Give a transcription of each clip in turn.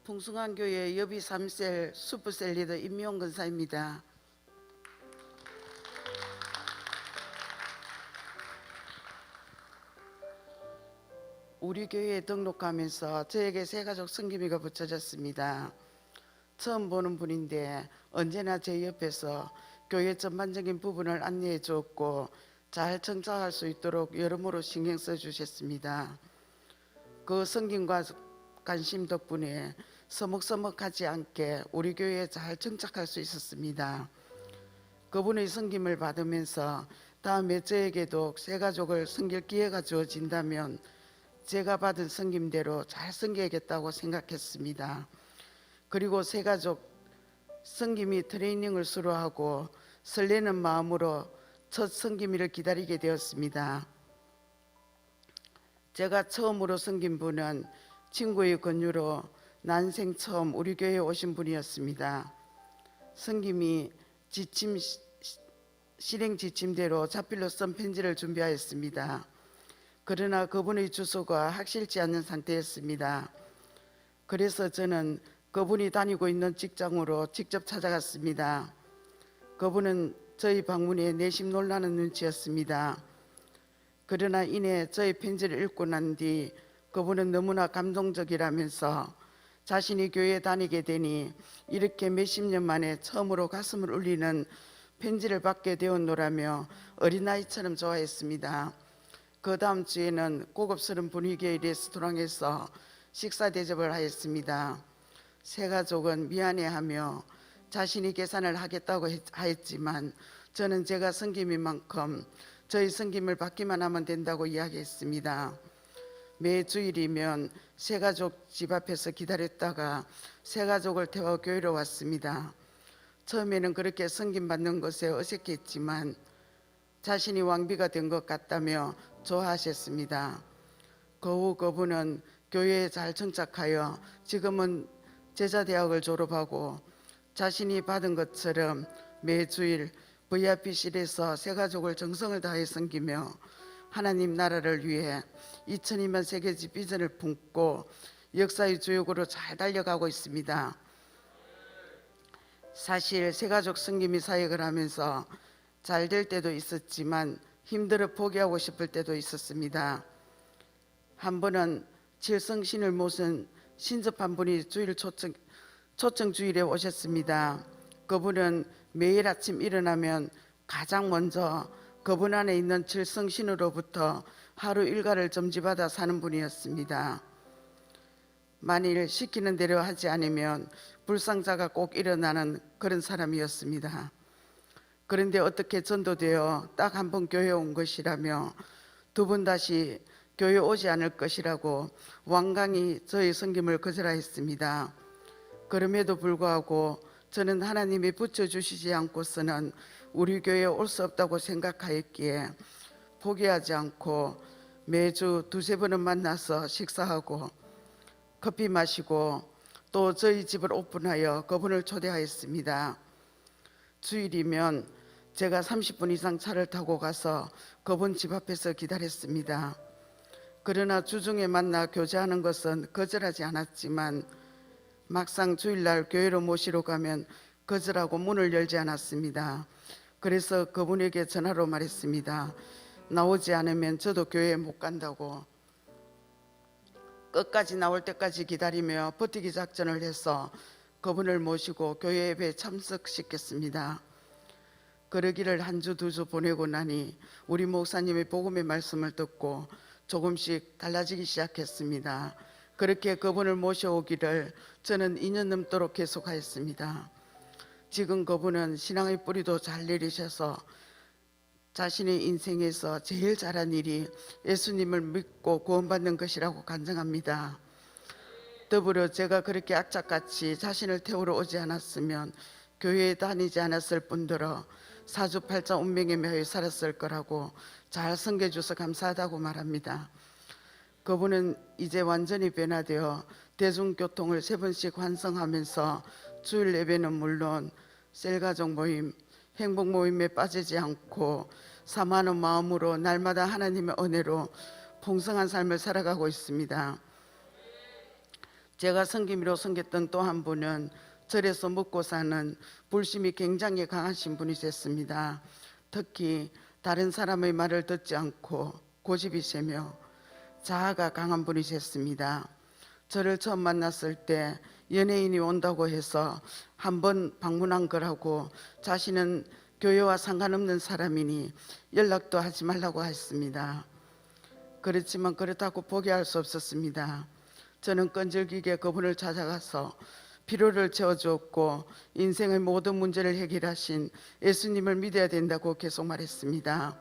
풍성한 교회 여비 3셀 슈퍼셀 리더 임미용 권사입니다. 우리 교회에 등록하면서 저에게 새가족 성김이가 붙여졌습니다. 처음 보는 분인데 언제나 제 옆에서 교회 전반적인 부분을 안내해 주었고 잘 정착할 수 있도록 여러모로 신경 써주셨습니다. 그 성김과 관심 덕분에 서먹서먹하지 않게 우리 교회에 잘 정착할 수 있었습니다. 그분의 성김을 받으면서 다음에 저에게도 새가족을 섬길 기회가 주어진다면 제가 받은 성김대로 잘 섬겨야겠다고 생각했습니다. 그리고 새가족 성김이 트레이닝을 수료하고 설레는 마음으로 첫 성김이를 기다리게 되었습니다. 제가 처음으로 섬긴 분은 친구의 권유로 난생 처음 우리 교회에 오신 분이었습니다. 성김이 실행 지침대로 자필로 쓴 편지를 준비하였습니다. 그러나 그분의 주소가 확실치 않는 상태였습니다. 그래서 저는 그분이 다니고 있는 직장으로 직접 찾아갔습니다. 그분은 저희 방문에 내심 놀라는 눈치였습니다. 그러나 이내 저희 편지를 읽고 난 뒤 그분은 너무나 감동적이라면서 자신이 교회에 다니게 되니 이렇게 몇십 년 만에 처음으로 가슴을 울리는 편지를 받게 되었노라며 어린아이처럼 좋아했습니다. 그 다음 주에는 고급스러운 분위기의 레스토랑에서 식사 대접을 하였습니다. 새가족은 미안해하며 자신이 계산을 하겠다고 하였지만 저는 제가 섬김인 만큼 저희 섬김을 받기만 하면 된다고 이야기했습니다. 매 주일이면 새가족 집 앞에서 기다렸다가 새가족을 태워 교회로 왔습니다. 처음에는 그렇게 섬김 받는 것에 어색했지만 자신이 왕비가 된 것 같다며 좋아하셨습니다. 그 후 그분은 교회에 잘 정착하여 지금은 제자대학을 졸업하고 자신이 받은 것처럼 매주일 VIP실에서 새가족을 정성을 다해 섬기며 하나님 나라를 위해 2000이면 세계지 비전을 품고 역사의 주역으로 잘 달려가고 있습니다. 사실 새가족 섬김이 사역을 하면서 잘 될 때도 있었지만 힘들어 포기하고 싶을 때도 있었습니다. 한 번은 칠성신을 모신 신접한 분이 초청 주일에 오셨습니다. 그분은 매일 아침 일어나면 가장 먼저 그분 안에 있는 칠성신으로부터 하루 일과를 점지받아 사는 분이었습니다. 만일 시키는 대로 하지 않으면 불상자가 꼭 일어나는 그런 사람이었습니다. 그런데 어떻게 전도되어 딱 한 번 교회에 온 것이라며 두 번 다시 교회에 오지 않을 것이라고 완강히 저의 섬김을 거절하였습니다. 그럼에도 불구하고 저는 하나님이 붙여주시지 않고서는 우리 교회에 올 수 없다고 생각하였기에 포기하지 않고 매주 두세 번은 만나서 식사하고 커피 마시고 또 저희 집을 오픈하여 그분을 초대하였습니다. 주일이면 제가 30분 이상 차를 타고 가서 그분 집 앞에서 기다렸습니다. 그러나 주중에 만나 교제하는 것은 거절하지 않았지만 막상 주일날 교회로 모시러 가면 거절하고 문을 열지 않았습니다. 그래서 그분에게 전화로 말했습니다. 나오지 않으면 저도 교회에 못 간다고. 끝까지 나올 때까지 기다리며 버티기 작전을 해서 그분을 모시고 교회 예배에 참석시켰습니다. 그러기를 한 주 두 주 보내고 나니 우리 목사님의 복음의 말씀을 듣고 조금씩 달라지기 시작했습니다. 그렇게 그분을 모셔오기를 저는 2년 넘도록 계속하였습니다. 지금 그분은 신앙의 뿌리도 잘 내리셔서 자신의 인생에서 제일 잘한 일이 예수님을 믿고 구원받는 것이라고 간증합니다. 더불어 제가 그렇게 악착같이 자신을 태우러 오지 않았으면 교회에 다니지 않았을 뿐더러 사주팔자 운명에 매여 살았을 거라고 잘 섬겨줘서 감사하다고 말합니다. 그분은 이제 완전히 변화되어 대중교통을 3번씩 환승하면서 주일 예배는 물론 셀가족 모임, 행복 모임에 빠지지 않고 사모하는 마음으로 날마다 하나님의 은혜로 풍성한 삶을 살아가고 있습니다. 제가 섬김이로 섬겼던 또 한 분은 절에서 먹고 사는 불심이 굉장히 강하신 분이셨습니다. 특히 다른 사람의 말을 듣지 않고 고집이 세며 자아가 강한 분이셨습니다. 저를 처음 만났을 때 연예인이 온다고 해서 한번 방문한 거라고 자신은 교회와 상관없는 사람이니 연락도 하지 말라고 했습니다. 그렇지만 그렇다고 포기할 수 없었습니다. 저는 끈질기게 그분을 찾아가서 피로를 채워주었고 인생의 모든 문제를 해결하신 예수님을 믿어야 된다고 계속 말했습니다.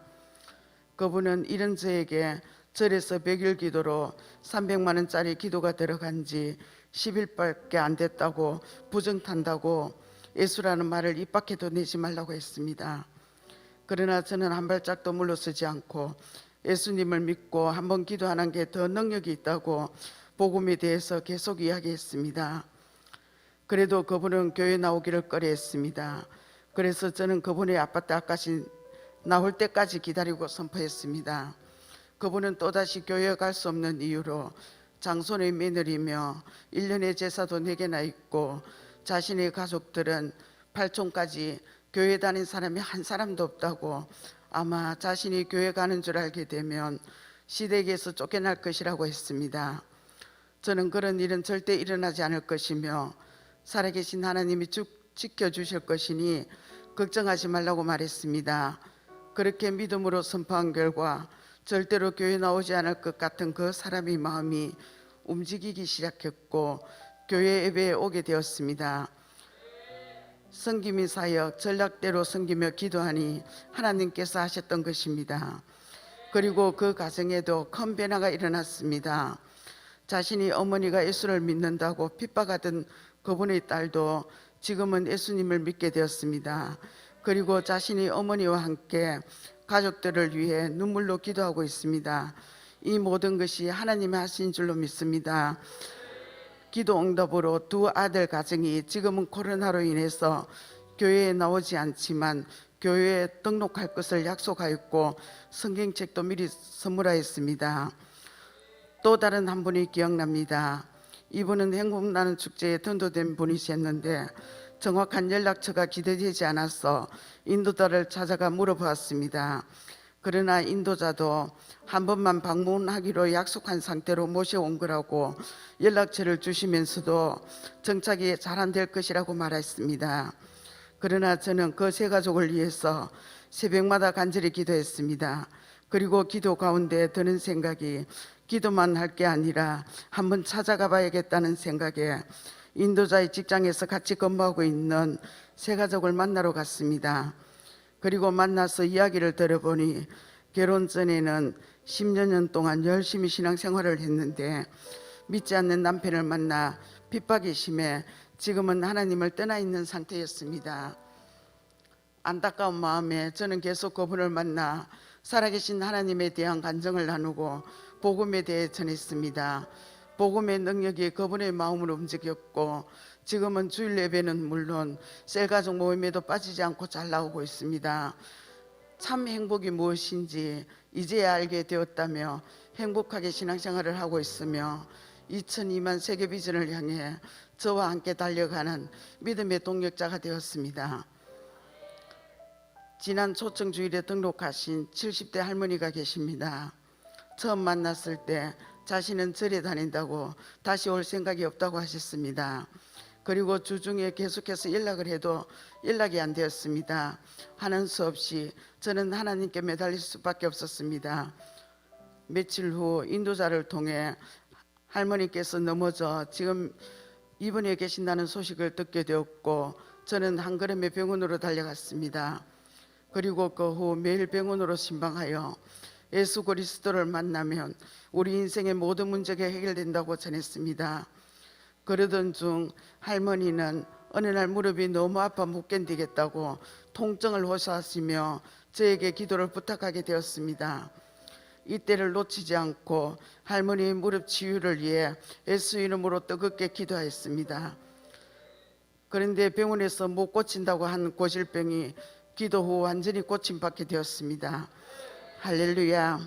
그분은 이런 저에게 절에서 100일 기도로 300만 원짜리 기도가 들어간 지 10일밖에 안 됐다고 부정탄다고 예수라는 말을 입 밖에도 내지 말라고 했습니다. 그러나 저는 한 발짝도 물러서지 않고 예수님을 믿고 한번 기도하는 게 더 능력이 있다고 복음에 대해서 계속 이야기했습니다. 그래도 그분은 교회 나오기를 꺼려했습니다. 그래서 저는 그분의 아파트 앞까지 나올 때까지 기다리고 선포했습니다. 그분은 또다시 교회에 갈 수 없는 이유로 장손의 며느리며 1년의 제사도 4개나 있고 자신의 가족들은 8촌까지 교회 다닌 사람이 한 사람도 없다고 아마 자신이 교회 가는 줄 알게 되면 시댁에서 쫓겨날 것이라고 했습니다. 저는 그런 일은 절대 일어나지 않을 것이며 살아계신 하나님이 지켜주실 것이니 걱정하지 말라고 말했습니다. 그렇게 믿음으로 선포한 결과 절대로 교회 나오지 않을 것 같은 그 사람의 마음이 움직이기 시작했고 교회 예배에 오게 되었습니다. 섬김이 사역 전략대로 섬기며 기도하니 하나님께서 하셨던 것입니다. 그리고 그 가정에도 큰 변화가 일어났습니다. 자신이 어머니가 예수를 믿는다고 핍박하던 그분의 딸도 지금은 예수님을 믿게 되었습니다. 그리고 자신이 어머니와 함께 가족들을 위해 눈물로 기도하고 있습니다. 이 모든 것이 하나님이 하신 줄로 믿습니다. 기도 응답으로 2 아들 가정이 지금은 코로나로 인해서 교회에 나오지 않지만 교회에 등록할 것을 약속하였고 성경책도 미리 선물하였습니다. 또 다른 한 분이 기억납니다. 이분은 행복나는 축제에 전도된 분이셨는데 정확한 연락처가 기대되지 않아서 인도자를 찾아가 물어보았습니다. 그러나 인도자도 한 번만 방문하기로 약속한 상태로 모셔온 거라고 연락처를 주시면서도 정착이 잘 안 될 것이라고 말했습니다. 그러나 저는 그 세 가족을 위해서 새벽마다 간절히 기도했습니다. 그리고 기도 가운데 드는 생각이 기도만 할 게 아니라 한번 찾아가 봐야겠다는 생각에 인도자의 직장에서 같이 근무하고 있는 세 가족을 만나러 갔습니다. 그리고 만나서 이야기를 들어보니 결혼 전에는 10여 년 동안 열심히 신앙생활을 했는데 믿지 않는 남편을 만나 핍박이 심해 지금은 하나님을 떠나 있는 상태였습니다. 안타까운 마음에 저는 계속 그분을 만나 살아계신 하나님에 대한 간증을 나누고 복음에 대해 전했습니다. 복음의 능력이 그분의 마음을 움직였고 지금은 주일 예배는 물론 셀가족 모임에도 빠지지 않고 잘 나오고 있습니다. 참 행복이 무엇인지 이제야 알게 되었다며 행복하게 신앙생활을 하고 있으며 2002만 세계 비전을 향해 저와 함께 달려가는 믿음의 동력자가 되었습니다. 지난 초청주일에 등록하신 70대 할머니가 계십니다. 처음 만났을 때 자신은 절에 다닌다고 다시 올 생각이 없다고 하셨습니다. 그리고 주중에 계속해서 연락을 해도 연락이 안 되었습니다. 하는 수 없이 저는 하나님께 매달릴 수밖에 없었습니다. 며칠 후 인도자를 통해 할머니께서 넘어져 지금 입원해 계신다는 소식을 듣게 되었고 저는 한 걸음에 병원으로 달려갔습니다. 그리고 그 후 매일 병원으로 신방하여 예수 그리스도를 만나면 우리 인생의 모든 문제가 해결된다고 전했습니다. 그러던 중 할머니는 어느 날 무릎이 너무 아파 못 견디겠다고 통증을 호소하시며 저에게 기도를 부탁하게 되었습니다. 이때를 놓치지 않고 할머니의 무릎 치유를 위해 예수 이름으로 뜨겁게 기도하였습니다. 그런데 병원에서 못 고친다고 한 고질병이 기도 후 완전히 고침받게 되었습니다. 할렐루야.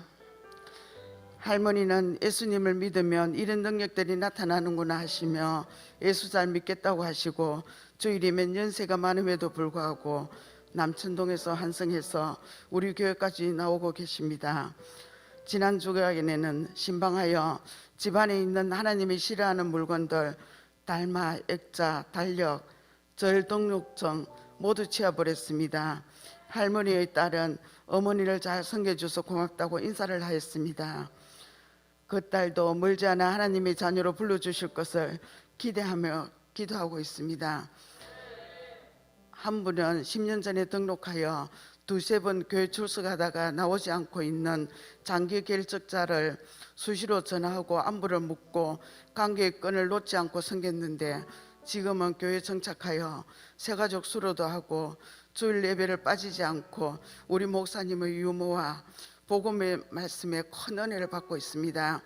할머니는 예수님을 믿으면 이런 능력들이 나타나는구나 하시며 예수 잘 믿겠다고 하시고 주일이면 연세가 많음에도 불구하고 남천동에서 한성해서 우리 교회까지 나오고 계십니다. 지난 주간에는 신방하여 집안에 있는 하나님이 싫어하는 물건들 달마, 액자, 달력, 절 등록증 모두 치워버렸습니다. 할머니의 딸은 어머니를 잘 섬겨줘서 고맙다고 인사를 하였습니다. 그 딸도 멀지 않아 하나님의 자녀로 불러주실 것을 기대하며 기도하고 있습니다. 한 분은 10년 전에 등록하여 두세 번 교회 출석하다가 나오지 않고 있는 장기 결석자를 수시로 전화하고 안부를 묻고 관계의 끈을 놓지 않고 섬겼는데 지금은 교회 정착하여 새가족 수로도 하고 주일 예배를 빠지지 않고 우리 목사님의 유머와 복음의 말씀에 큰 은혜를 받고 있습니다.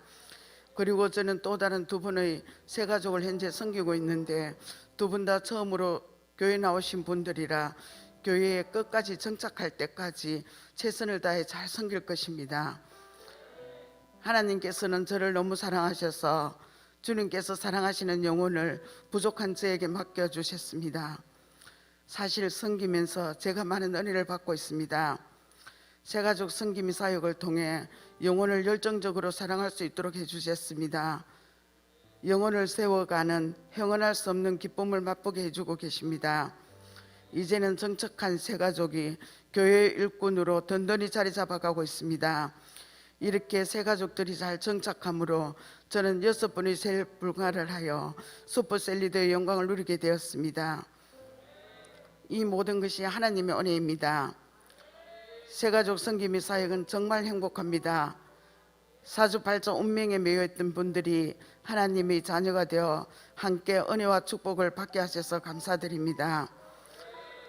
그리고 저는 또 다른 두 분의 새가족을 현재 섬기고 있는데 두 분 다 처음으로 교회 나오신 분들이라 교회에 끝까지 정착할 때까지 최선을 다해 잘 섬길 것입니다. 하나님께서는 저를 너무 사랑하셔서 주님께서 사랑하시는 영혼을 부족한 저에게 맡겨주셨습니다. 사실 섬기면서 제가 많은 은혜를 받고 있습니다. 새가족 섬김 사역을 통해 영혼을 열정적으로 사랑할 수 있도록 해주셨습니다. 영혼을 세워가는 형언할 수 없는 기쁨을 맛보게 해주고 계십니다. 이제는 정착한 새가족이 교회의 일꾼으로 든든히 자리 잡아가고 있습니다. 이렇게 새가족들이 잘 정착함으로 저는 6분의 셀 불가를 하여 슈퍼셀리더의 영광을 누리게 되었습니다. 이 모든 것이 하나님의 은혜입니다. 새가족 섬김의 사역은 정말 행복합니다. 사주팔자 운명에 매여있던 분들이 하나님의 자녀가 되어 함께 은혜와 축복을 받게 하셔서 감사드립니다.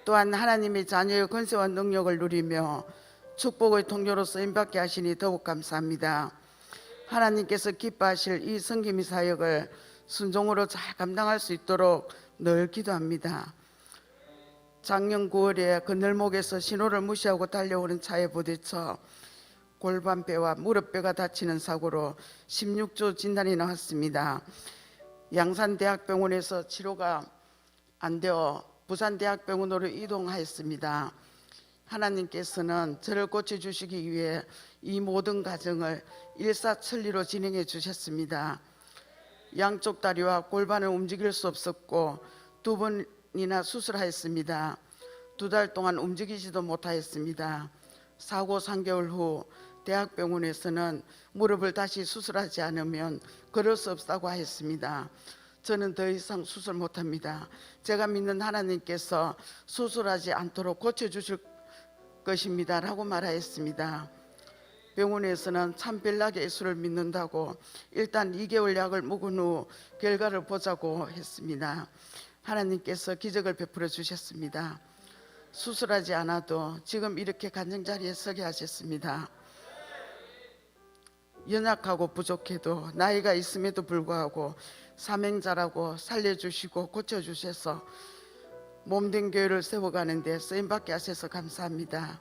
또한 하나님의 자녀의 권세와 능력을 누리며 축복의 통로로 쓰임받게 하시니 더욱 감사합니다. 하나님께서 기뻐하실 이 섬김의 사역을 순종으로 잘 감당할 수 있도록 늘 기도합니다. 작년 9월에 그늘목에서 신호를 무시하고 달려오는 차에 부딪혀 골반뼈와 무릎뼈가 다치는 사고로 16주 진단이 나왔습니다. 양산대학병원에서 치료가 안 되어 부산대학병원으로 이동하였습니다. 하나님께서는 저를 고쳐주시기 위해 이 모든 과정을 일사천리로 진행해 주셨습니다. 양쪽 다리와 골반을 움직일 수 없었고 2번이나 수술하였습니다. 2달 동안 움직이지도 못하였습니다. 사고 3개월 후 대학병원에서는 무릎을 다시 수술하지 않으면 걸을 수 없다고 하였습니다. 저는 더 이상 수술 못합니다. 제가 믿는 하나님께서 수술하지 않도록 고쳐주실 것입니다 라고 말하였습니다. 병원에서는 참별나게 예수를 믿는다고 일단 2개월 약을 먹은 후 결과를 보자고 했습니다. 하나님께서 기적을 베풀어 주셨습니다. 수술하지 않아도 지금 이렇게 간증자리에 서게 하셨습니다. 연약하고 부족해도 나이가 있음에도 불구하고 사명자라고 살려주시고 고쳐주셔서 몸된 교회를 세워가는 데 쓰임받게 하셔서 감사합니다.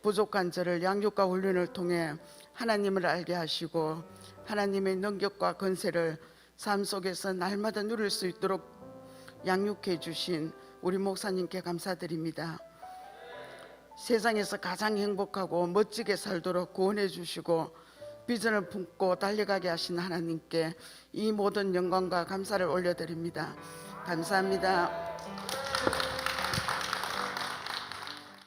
부족한 저를 양육과 훈련을 통해 하나님을 알게 하시고 하나님의 능력과 권세를 삶 속에서 날마다 누릴 수 있도록 양육해 주신 우리 목사님께 감사드립니다. 세상에서 가장 행복하고 멋지게 살도록 구원해 주시고 비전을 품고 달려가게 하신 하나님께 이 모든 영광과 감사를 올려드립니다. 감사합니다.